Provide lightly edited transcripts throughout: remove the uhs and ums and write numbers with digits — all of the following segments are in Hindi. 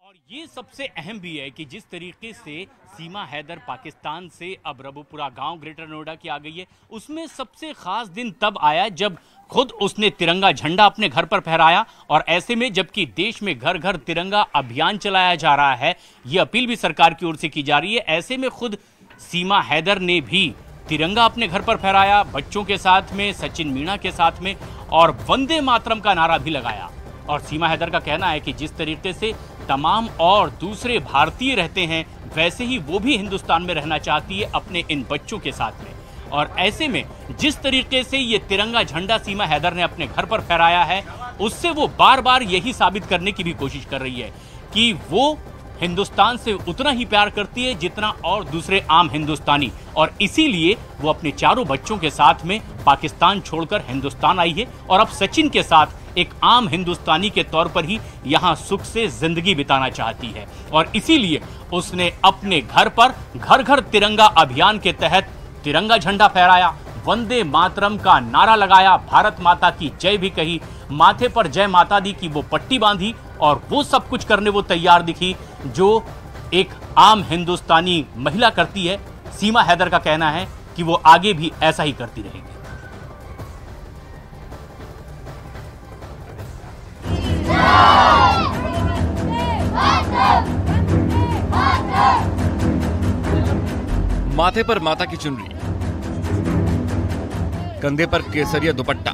और ये सबसे अहम भी है कि जिस तरीके से सीमा हैदर पाकिस्तान से अब रबुपुरा गांव ग्रेटर नोएडा की आ गई है, उसमें सबसे खास दिन तब आया जब खुद उसने तिरंगा झंडा अपने घर पर फहराया। और ऐसे में जबकि देश में घर घर तिरंगा अभियान चलाया जा रहा है, ये अपील भी सरकार की ओर से की जा रही है, ऐसे में खुद सीमा हैदर ने भी तिरंगा अपने घर पर फहराया, बच्चों के साथ में, सचिन मीणा के साथ में, और वंदे मातरम का नारा भी लगाया। और सीमा हैदर का कहना है कि जिस तरीके से तमाम और दूसरे भारतीय रहते हैं, वैसे ही वो भी हिंदुस्तान में रहना चाहती है अपने इन बच्चों के साथ में। और ऐसे में जिस तरीके से ये तिरंगा झंडा सीमा हैदर ने अपने घर पर फहराया है, उससे वो बार बार यही साबित करने की भी कोशिश कर रही है कि वो हिंदुस्तान से उतना ही प्यार करती है जितना और दूसरे आम हिंदुस्तानी। और इसीलिए वो अपने चारों बच्चों के साथ में पाकिस्तान छोड़कर हिंदुस्तान आई है और अब सचिन के साथ एक आम हिंदुस्तानी के तौर पर ही यहाँ सुख से जिंदगी बिताना चाहती है। और इसीलिए उसने अपने घर पर घर घर तिरंगा अभियान के तहत तिरंगा झंडा फहराया, वंदे मातरम का नारा लगाया, भारत माता की जय भी कही, माथे पर जय माता दी की वो पट्टी बांधी, और वो सब कुछ करने वो तैयार दिखी जो एक आम हिंदुस्तानी महिला करती है। सीमा हैदर का कहना है कि वो आगे भी ऐसा ही करती रहेगी। माथे पर माता की चुनरी, कंधे पर केसरिया दुपट्टा,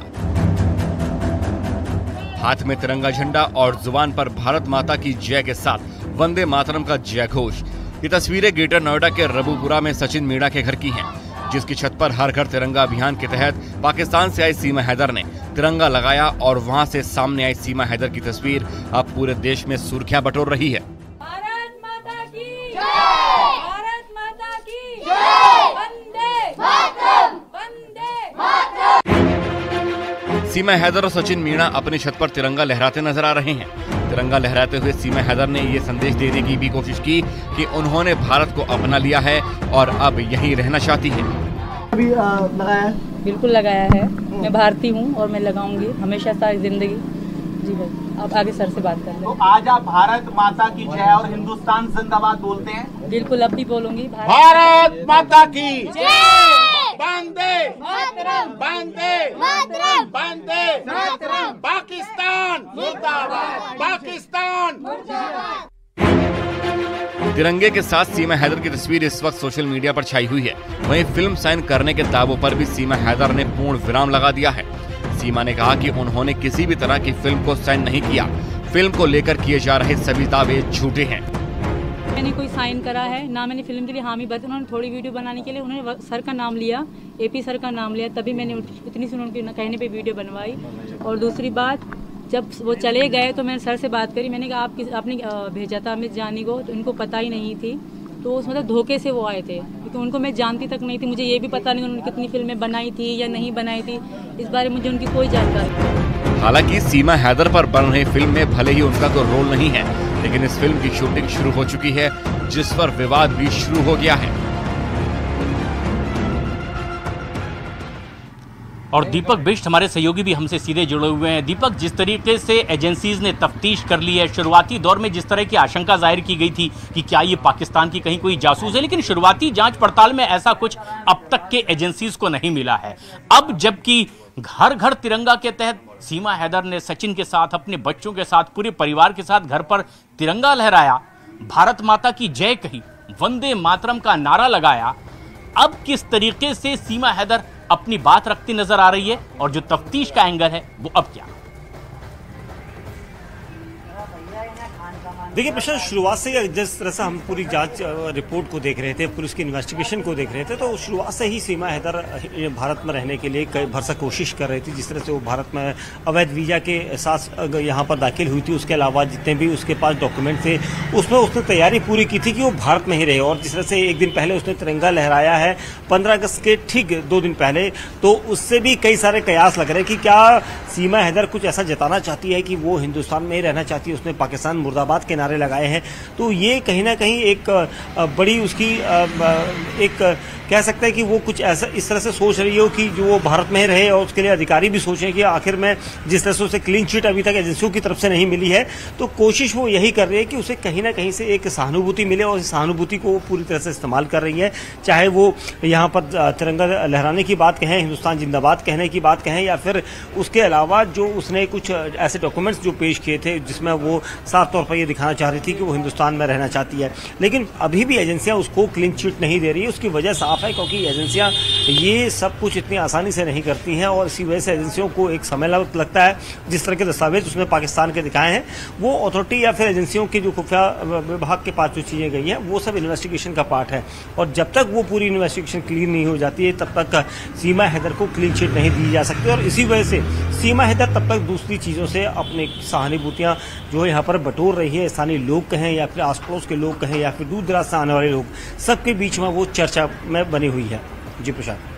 हाथ में तिरंगा झंडा और जुबान पर भारत माता की जय के साथ वंदे मातरम का जय घोष। ये तस्वीरें ग्रेटर नोएडा के रबुपुरा में सचिन मीणा के घर की हैं, जिसकी छत पर हर घर तिरंगा अभियान के तहत पाकिस्तान से आई सीमा हैदर ने तिरंगा लगाया और वहां से सामने आई सीमा हैदर की तस्वीर अब पूरे देश में सुर्खियां बटोर रही है। भारत माता की जय! भारत माता की जय! वंदे मातरम! वंदे मातरम! सीमा हैदर और सचिन मीणा अपनी छत पर तिरंगा लहराते नजर आ रहे हैं। तिरंगा लहराते हुए सीमा हैदर ने ये संदेश देने की भी कोशिश की कि उन्होंने भारत को अपना लिया है और अब यहीं रहना चाहती है। अभी लगाया है? बिल्कुल लगाया है। मैं भारतीय हूँ और मैं लगाऊंगी हमेशा सारी जिंदगी। जी भाई, अब आगे सर से बात कर लें। तो आज आप भारत माता की जय और हिंदुस्तान जिंदाबाद बोलते हैं? बिल्कुल, अब भी बोलूंगी भारत माता की जय! वंदे मातरम! वंदे मातरम! वंदे मातरम! पाकिस्तान मुर्दाबाद! पाकिस्तान! तिरंगे के साथ सीमा हैदर की तस्वीर इस वक्त सोशल मीडिया पर छाई हुई है। वहीं फिल्म साइन करने के दावों पर भी सीमा हैदर ने पूर्ण विराम लगा दिया है। सीमा ने कहा कि उन्होंने किसी भी तरह की फिल्म को साइन नहीं किया। फिल्म को लेकर किए जा रहे सभी दावे झूठे हैं। मैंने कोई साइन करा है ना, मैंने फिल्म के लिए हामी भरी। उन्होंने थोड़ी वीडियो बनाने के लिए उन्होंने सर का नाम लिया, एपी सर का नाम लिया, तभी मैंने इतनी सी उनके कहने पे वीडियो बनवाई। और दूसरी बात, जब वो चले गए तो मैंने सर से बात करी, मैंने कहा आपने भेजा था हमें जाने को, तो उनको पता ही नहीं थी। तो उस मतलब धोखे से वो आए थे, क्योंकि उनको मैं जानती तक नहीं थी। मुझे ये भी पता नहीं उन्होंने कितनी फिल्में बनाई थी या नहीं बनाई थी, इस बारे में मुझे उनकी कोई जानकारी नहीं। हालांकि सीमा हैदर पर बन रही फिल्म में भले ही उनका कोई रोल नहीं है, लेकिन इस फिल्म की शूटिंग शुरू हो चुकी है, जिस पर विवाद भी शुरू हो गया है। और दीपक बिष्ट हमारे सहयोगी भी हमसे सीधे जुड़े हुए हैं। दीपक, जिस तरीके से एजेंसीज ने तफ्तीश कर ली है, शुरुआती दौर में जिस तरह की आशंका जाहिर की गई थी कि क्या ये पाकिस्तान की कहीं कोई जासूस है, लेकिन शुरुआती जांच पड़ताल में ऐसा कुछ अब तक के एजेंसीज को नहीं मिला है। अब जबकि घर घर तिरंगा के तहत सीमा हैदर ने सचिन के साथ, अपने बच्चों के साथ, पूरे परिवार के साथ घर पर तिरंगा लहराया, भारत माता की जय कही, वंदे मातरम का नारा लगाया, अब किस तरीके से सीमा हैदर अपनी बात रखती नजर आ रही है और जो तफ्तीश का एंगल है वो अब क्या? देखिए प्रशांत, शुरुआत से जिस तरह से हम पूरी जांच रिपोर्ट को देख रहे थे, पुलिस की इन्वेस्टिगेशन को देख रहे थे, तो शुरुआत से ही सीमा हैदर भारत में रहने के लिए कई भरसक कोशिश कर रही थी। जिस तरह से वो भारत में अवैध वीजा के साथ यहाँ पर दाखिल हुई थी, उसके अलावा जितने भी उसके पास डॉक्यूमेंट थे, उसमें उसने तैयारी पूरी की थी कि वो भारत में ही रहे। और जिस तरह से एक दिन पहले उसने तिरंगा लहराया है, 15 अगस्त के ठीक 2 दिन पहले, तो उससे भी कई सारे कयास लग रहे हैं कि क्या सीमा हैदर कुछ ऐसा जताना चाहती है कि वो हिंदुस्तान में ही रहना चाहती है। उसने पाकिस्तान मुर्दाबाद के नारे लगाए हैं, तो ये कहीं ना कहीं एक बड़ी उसकी एक कह सकते हैं कि वो कुछ ऐसा इस तरह से सोच रही हो कि जो वो भारत में रहे, और उसके लिए अधिकारी भी सोचें कि आखिर में जिस तरह से उसे क्लीन चिट अभी तक एजेंसियों की तरफ से नहीं मिली है, तो कोशिश वो यही कर रही है कि उसे कहीं ना कहीं से एक सहानुभूति मिले, और इस सहानुभूति को वो पूरी तरह से इस्तेमाल कर रही है। चाहे वो यहाँ पर तिरंगा लहराने की बात कहें, हिंदुस्तान जिंदाबाद कहने की बात कहें, या फिर उसके अलावा जो उसने कुछ ऐसे डॉक्यूमेंट्स जो पेश किए थे जिसमें वो साफ तौर पर ये दिखाना चाह रही थी कि वो हिंदुस्तान में रहना चाहती है। लेकिन अभी भी एजेंसियां उसको क्लीन चिट नहीं दे रही है। उसकी वजह साफ है, क्योंकि एजेंसियां ये सब कुछ इतनी आसानी से नहीं करती हैं, और इसी वजह से एजेंसियों को एक समय लगता है। जिस तरह के दस्तावेज उसने पाकिस्तान के दिखाए हैं, वो अथॉरिटी या फिर एजेंसियों की जो खुफिया विभाग के पास जो चीज़ें गई हैं, वो सब इन्वेस्टिगेशन का पार्ट है। और जब तक वो पूरी इन्वेस्टिगेशन क्लीन नहीं हो जाती है, तब तक सीमा हैदर को क्लीन चिट नहीं दी जा सकती। और इसी वजह से सीमा हैदर तब तक दूसरी चीज़ों से अपनी सहानुभूतियाँ जो यहाँ पर बटोर रही है। स्थानीय लोग कहें या फिर आस पड़ोस के लोग कहें या फिर दूर दराज से आने वाले लोग, सबके बीच में वो चर्चा में बनी हुई है। जी प्रशांत।